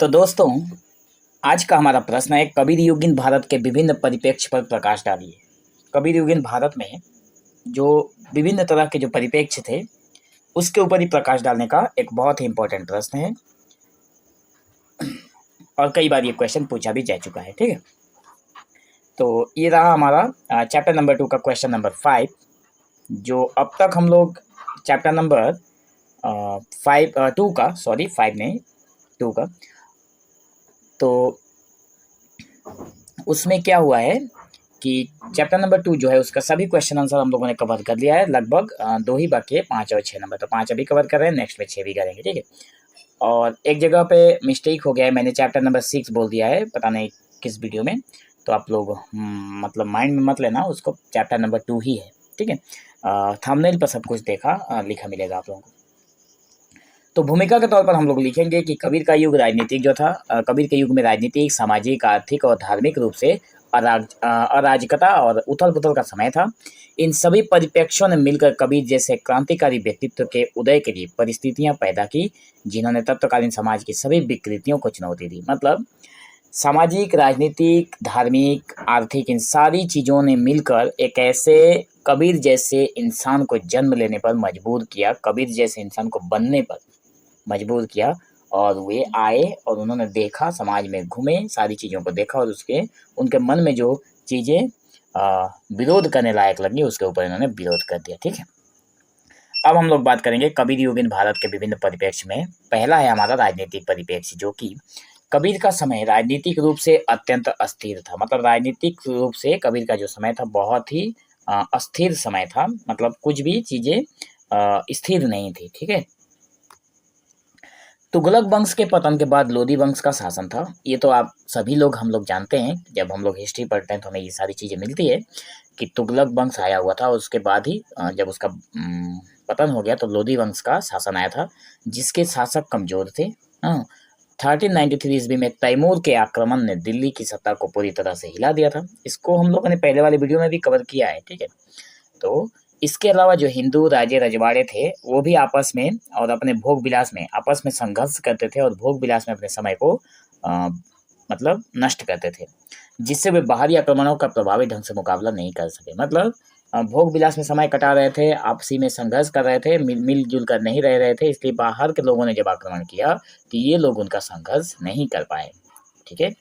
तो दोस्तों, आज का हमारा प्रश्न है कबीर युगीन भारत के विभिन्न परिप्रेक्ष्य पर प्रकाश डालिए। कबीर युगीन भारत में जो विभिन्न तरह के जो परिप्रेक्ष्य थे उसके ऊपर ही प्रकाश डालने का एक बहुत ही इम्पोर्टेंट प्रश्न है और कई बार ये क्वेश्चन पूछा भी जा चुका है। ठीक है, तो ये रहा हमारा चैप्टर नंबर 2 का क्वेश्चन नंबर 5, जो अब तक हम लोग चैप्टर नंबर 5 नहीं 2 का, तो उसमें क्या हुआ है कि चैप्टर नंबर 2 जो है उसका सभी क्वेश्चन आंसर हम लोगों ने कवर कर लिया है। लगभग 2 ही बाकी है, 5 और 6 नंबर। तो 5 अभी कवर कर रहे हैं, नेक्स्ट में 6 भी करेंगे। ठीक है, और एक जगह पे मिस्टेक हो गया है, मैंने चैप्टर नंबर 6 बोल दिया है, पता नहीं किस वीडियो में। तो आप लोग मतलब माइंड में मत लेना, उसको चैप्टर नंबर 2 ही है। ठीक है, थंबनेल पर सब कुछ लिखा मिलेगा आप लोगों को। तो भूमिका के तौर पर हम लोग लिखेंगे कि कबीर का युग राजनीतिक जो था, कबीर के युग में राजनीतिक, सामाजिक, आर्थिक और धार्मिक रूप से अराजकता और उथल पुथल का समय था। इन सभी परिप्रेक्ष्यों ने मिलकर कबीर जैसे क्रांतिकारी व्यक्तित्व के उदय के लिए परिस्थितियां पैदा की, जिन्होंने तत्कालीन समाज की सभी विकृतियों को चुनौती दी। मतलब सामाजिक, राजनीतिक, धार्मिक, आर्थिक, इन सारी चीज़ों ने मिलकर एक ऐसे कबीर जैसे इंसान को जन्म लेने पर मजबूर किया, कबीर जैसे इंसान को बनने पर मजबूर किया। और वे आए और उन्होंने देखा, समाज में घूमे, सारी चीज़ों को देखा और उनके मन में जो चीज़ें विरोध करने लायक लगी उसके ऊपर इन्होंने विरोध कर दिया। ठीक है, अब हम लोग बात करेंगे कबीर युगीन भारत के विभिन्न परिप्रेक्ष्य में। पहला है हमारा राजनीतिक परिप्रेक्ष्य, जो कि कबीर का समय राजनीतिक रूप से अत्यंत अस्थिर था। मतलब राजनीतिक रूप से कबीर का जो समय था बहुत ही अस्थिर समय था, मतलब कुछ भी चीज़ें स्थिर नहीं थी। ठीक है, तुगलक वंश के पतन के बाद लोधी वंश का शासन था। ये तो आप सभी लोग हम लोग जानते हैं, जब हम लोग हिस्ट्री पढ़ते हैं तो हमें ये सारी चीज़ें मिलती है कि तुगलक वंश आया हुआ था। उसके बाद ही जब उसका पतन हो गया तो लोधी वंश का शासन आया था, जिसके शासक कमज़ोर थे। 1393 ईस्वी में तैमूर के आक्रमण ने दिल्ली की सत्ता को पूरी तरह से हिला दिया था। इसको हम लोगों ने पहले वाले वीडियो में भी कवर किया है। ठीक है, तो इसके अलावा जो हिंदू राजे रजवाड़े थे वो भी आपस में और अपने भोग विलास में आपस में संघर्ष करते थे और भोग विलास में अपने समय को मतलब नष्ट करते थे, जिससे वे बाहरी आक्रमणों का प्रभावी ढंग से मुकाबला नहीं कर सके। मतलब भोग विलास में समय कटा रहे थे, आपसी में संघर्ष कर रहे थे, मिलजुल कर नहीं रह रहे थे, इसलिए बाहर के लोगों ने जब आक्रमण किया तो ये लोग उनका संघर्ष नहीं कर पाए। ठीक है,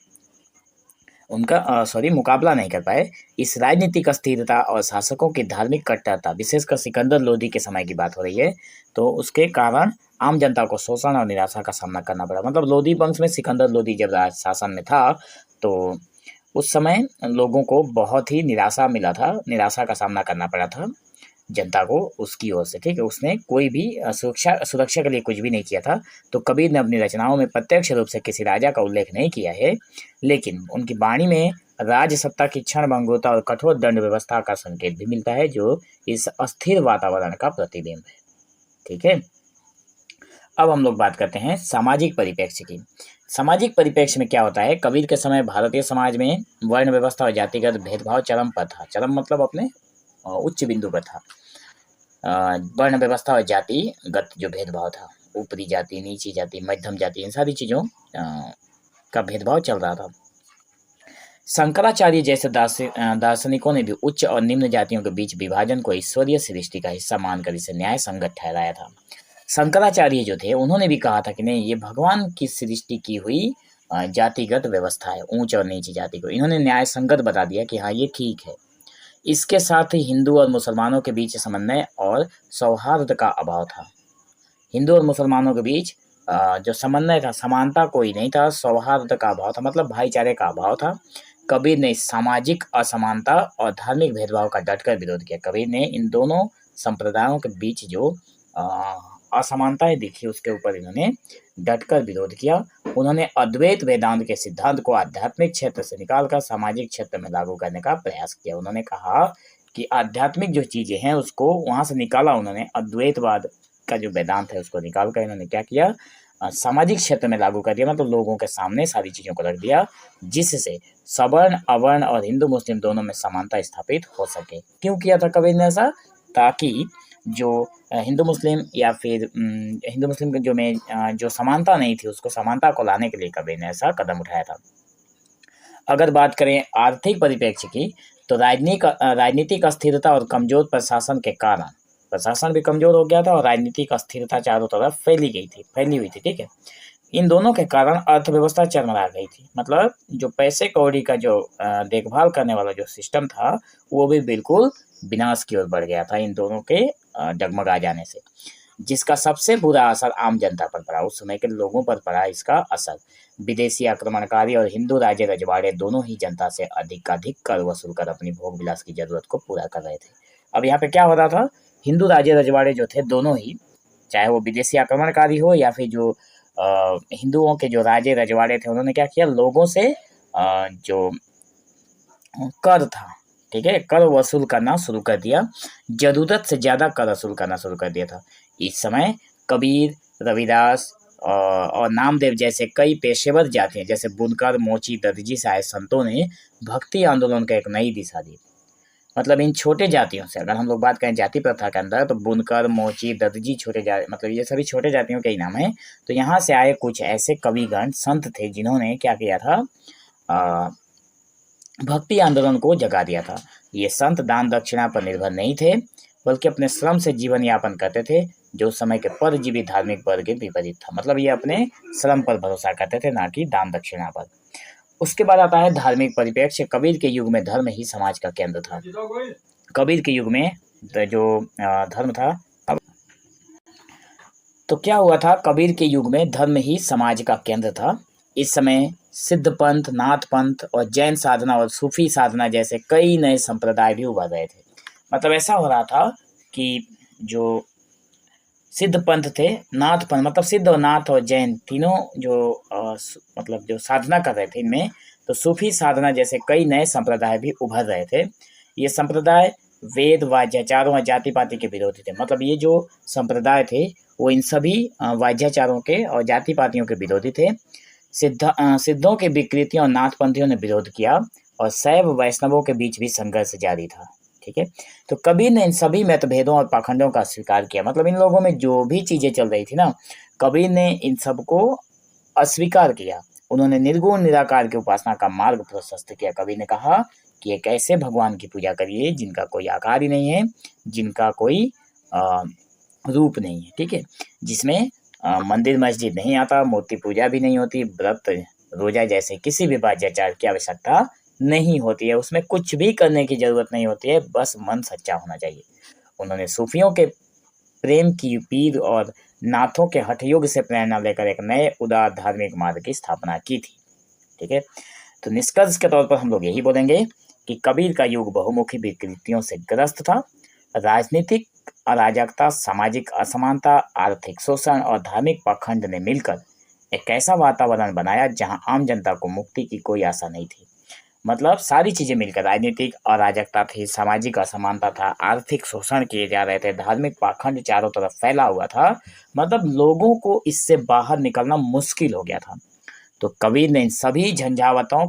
उनका मुकाबला नहीं कर पाए। इस राजनीतिक अस्थिरता और शासकों की धार्मिक कट्टरता, विशेषकर सिकंदर लोधी के समय की बात हो रही है, तो उसके कारण आम जनता को शोषण और निराशा का सामना करना पड़ा। मतलब लोधी वंश में सिकंदर लोधी जब शासन में था तो उस समय लोगों को बहुत ही निराशा मिला था, निराशा का सामना करना पड़ा था जनता को उसकी ओर से। ठीक है, उसने कोई भी सुरक्षा के लिए कुछ भी नहीं किया था। तो कबीर ने अपनी रचनाओं में प्रत्यक्ष रूप से किसी राजा का उल्लेख नहीं किया है, लेकिन उनकी वाणी में राज सत्ता की क्षणभंगुरता और कठोर दंड व्यवस्था का संकेत भी मिलता है, जो इस अस्थिर वातावरण का प्रतिबिंब है। ठीक है, अब हम लोग बात करते हैं सामाजिक परिप्रेक्ष्य की। सामाजिक परिप्रेक्ष्य में क्या होता है, कबीर के समय भारतीय समाज में वर्ण व्यवस्था और जातिगत भेदभाव चरम पर था। चरम मतलब अपने उच्च बिंदु पर था। वर्ण व्यवस्था और जातिगत जो भेदभाव था, ऊपरी जाति, नीची जाति, मध्यम जाति, इन सारी चीज़ों का भेदभाव चल रहा था। शंकराचार्य जैसे दार्शनिकों ने भी उच्च और निम्न जातियों के बीच विभाजन को ईश्वरीय सृष्टि का हिस्सा मानकर इसे न्याय संगत ठहराया था। शंकराचार्य जो थे उन्होंने भी कहा था कि नहीं, ये भगवान की सृष्टि की हुई जातिगत व्यवस्था है, ऊंच और नीची जाति को इन्होंने न्याय संगत बता दिया कि हाँ ये ठीक है। इसके साथ ही हिंदू और मुसलमानों के बीच समन्वय और सौहार्द का अभाव था। हिंदू और मुसलमानों के बीच जो समन्वय था, समानता कोई नहीं था, सौहार्द का अभाव था, मतलब भाईचारे का अभाव था। कबीर ने सामाजिक असमानता और धार्मिक भेदभाव का डटकर विरोध किया। कबीर ने इन दोनों संप्रदायों के बीच जो असमानताएं दिखी उसके ऊपर इन्होंने डटकर विरोध किया। उन्होंने अद्वैत वेदांत के सिद्धांत को आध्यात्मिक क्षेत्र से निकालकर सामाजिक क्षेत्र में लागू करने का प्रयास किया। उन्होंने कहा कि आध्यात्मिक जो चीज़ें हैं उसको वहाँ से निकाला उन्होंने, अद्वैतवाद का जो वेदांत है उसको निकाल कर इन्होंने क्या किया, सामाजिक क्षेत्र में लागू कर दिया। मतलब लोगों के सामने सारी चीज़ों को रख दिया, जिससे सवर्ण, अवर्ण और हिंदू मुस्लिम दोनों में समानता स्थापित हो सके। क्यों किया था कबीर ने ऐसा? ताकि जो हिंदू मुस्लिम या फिर हिंदू मुस्लिम के जो समानता नहीं थी, उसको समानता को लाने के लिए कबीर ने ऐसा कदम उठाया था। अगर बात करें आर्थिक परिप्रेक्ष्य की, तो राजनीतिक अस्थिरता और कमजोर प्रशासन के कारण प्रशासन भी कमजोर हो गया था और राजनीतिक अस्थिरता चारों तरफ फैली हुई थी, ठीक है। इन दोनों के कारण अर्थव्यवस्था चरमरा गई थी। मतलब जो पैसे कौड़ी का जो देखभाल करने वाला जो सिस्टम था, वो भी बिल्कुल विनाश की ओर बढ़ गया था इन दोनों के डगमगा जाने से, जिसका सबसे बुरा असर आम जनता पर पड़ा। उस समय के लोगों पर पड़ा इसका असर। विदेशी आक्रमणकारी और हिंदू राजे रजवाड़े दोनों ही जनता से अधिक कर वसूल कर अपनी भोग विलास की जरूरत को पूरा कर रहे थे। अब यहाँ पे क्या हो रहा था, हिंदू राजे रजवाड़े जो थे दोनों ही, चाहे वो विदेशी आक्रमणकारी हो या फिर जो हिंदुओं के जो राजे रजवाड़े थे, उन्होंने क्या किया, लोगों से जो कर था, ठीक है, कर वसूल करना शुरू कर दिया। जरूरत से ज्यादा कर वसूल करना शुरू कर दिया था। इस समय कबीर, रविदास और नामदेव जैसे कई पेशेवर जातियां, जैसे बुनकर, मोची, दर्जी से आए संतों ने भक्ति आंदोलन को एक नई दिशा दी। मतलब इन छोटे जातियों से अगर हम लोग बात करें जाति प्रथा के अंदर, तो बुनकर, मोची, दर्जी मतलब ये सभी छोटे जातियों के ही नाम है। तो यहाँ से आए कुछ ऐसे कविगण संत थे जिन्होंने क्या किया था, भक्ति आंदोलन को जगा दिया था। ये संत दान दक्षिणा पर निर्भर नहीं थे, बल्कि अपने श्रम से जीवन यापन करते थे, जो उस समय के परजीवी धार्मिक वर्ग के विपरीत था। मतलब ये अपने श्रम पर भरोसा करते थे, ना कि दान दक्षिणा पर। उसके बाद आता है धार्मिक परिप्रेक्ष्य। कबीर के युग में धर्म ही समाज का केंद्र था। कबीर के युग में जो धर्म था, तो क्या हुआ था, कबीर के युग में धर्म ही समाज का केंद्र था। इस समय सिद्ध पंथ, नाथ पंथ और जैन साधना और सूफी साधना जैसे कई नए संप्रदाय भी उभर रहे थे। मतलब ऐसा हो रहा था कि जो सिद्ध पंथ थे, नाथ पंथ, मतलब सिद्ध और नाथ और जैन तीनों जो मतलब जो साधना कर रहे थे, इनमें तो सूफी साधना जैसे कई नए संप्रदाय भी उभर रहे थे। ये संप्रदाय वेद, वाद्याचारों और जाति पाति के विरोधी थे। मतलब ये जो संप्रदाय थे वो इन सभी वाद्याचारों के और जाति पातियों के विरोधी थे। सिद्धों के विकृतियों और नाथपंथियों ने विरोध किया और शैव वैष्णवों के बीच भी संघर्ष जारी था, ठीक है। तो कबीर ने इन सभी मतभेदों और पाखंडों का स्वीकार किया। मतलब इन लोगों में जो भी चीजें चल रही थी ना, कबीर ने इन सबको अस्वीकार किया। उन्होंने निर्गुण निराकार की उपासना का मार्ग प्रशस्त किया। कबीर ने कहा कि एक ऐसे भगवान की पूजा करिए जिनका कोई आकार ही नहीं है, जिनका कोई रूप नहीं है, ठीक है, जिसमें मंदिर मस्जिद नहीं आता, मूर्ति पूजा भी नहीं होती, व्रत रोजा जैसे किसी भी वाद्याचार की आवश्यकता नहीं होती है, उसमें कुछ भी करने की जरूरत नहीं होती है, बस मन सच्चा होना चाहिए। उन्होंने सूफियों के प्रेम की पीर और नाथों के हठयोग से प्रेरणा लेकर एक नए उदार धार्मिक मार्ग की स्थापना की थी, ठीक है। तो निष्कर्ष के तौर पर हम लोग यही बोलेंगे कि कबीर का युग बहुमुखी विकृतियों से ग्रस्त था। राजनीतिक अराजकता, सामाजिक असमानता, आर्थिक शोषण और धार्मिक पाखंड ने मिलकर एक ऐसा वातावरण बनाया जहां आम जनता को मुक्ति की कोई आशा नहीं थी। मतलब सारी चीजें मिलकर, राजनीतिक अराजकता थी, सामाजिक असमानता था, आर्थिक शोषण किए जा रहे थे, धार्मिक पाखंड चारों तरफ फैला हुआ था। मतलब लोगों को इससे बाहर निकलना मुश्किल हो गया था। तो कबीर ने इन सभी झंझावातों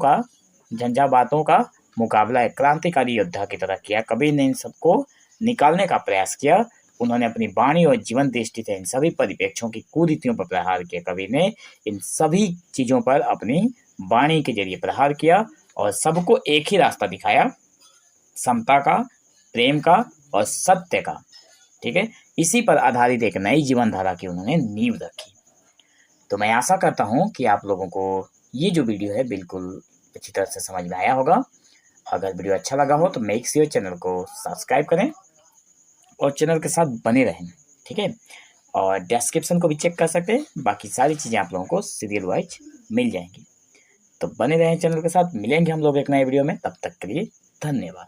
का मुकाबला एक क्रांतिकारी योद्धा की तरह किया। कबीर ने इन सबको निकालने का प्रयास किया। उन्होंने अपनी वाणी और जीवन दृष्टि से इन सभी परिप्रेक्ष्यों की कुरीतियों पर प्रहार किया। कबीर ने इन सभी चीजों पर अपनी वाणी के जरिए प्रहार किया और सबको एक ही रास्ता दिखाया, समता का, प्रेम का और सत्य का, ठीक है। इसी पर आधारित एक नई जीवन धारा की उन्होंने नींव रखी। तो मैं आशा करता हूँ कि आप लोगों को ये जो वीडियो है बिल्कुल अच्छी तरह से समझ में आया होगा। अगर वीडियो अच्छा लगा हो तो मेक श्योर चैनल को सब्सक्राइब करें और चैनल के साथ बने रहें, ठीक है। और डिस्क्रिप्शन को भी चेक कर सकते हैं, बाकी सारी चीज़ें आप लोगों को सीरियल वाइज मिल जाएंगी। तो बने रहें चैनल के साथ। मिलेंगे हम लोग एक नए वीडियो में, तब तक के लिए धन्यवाद।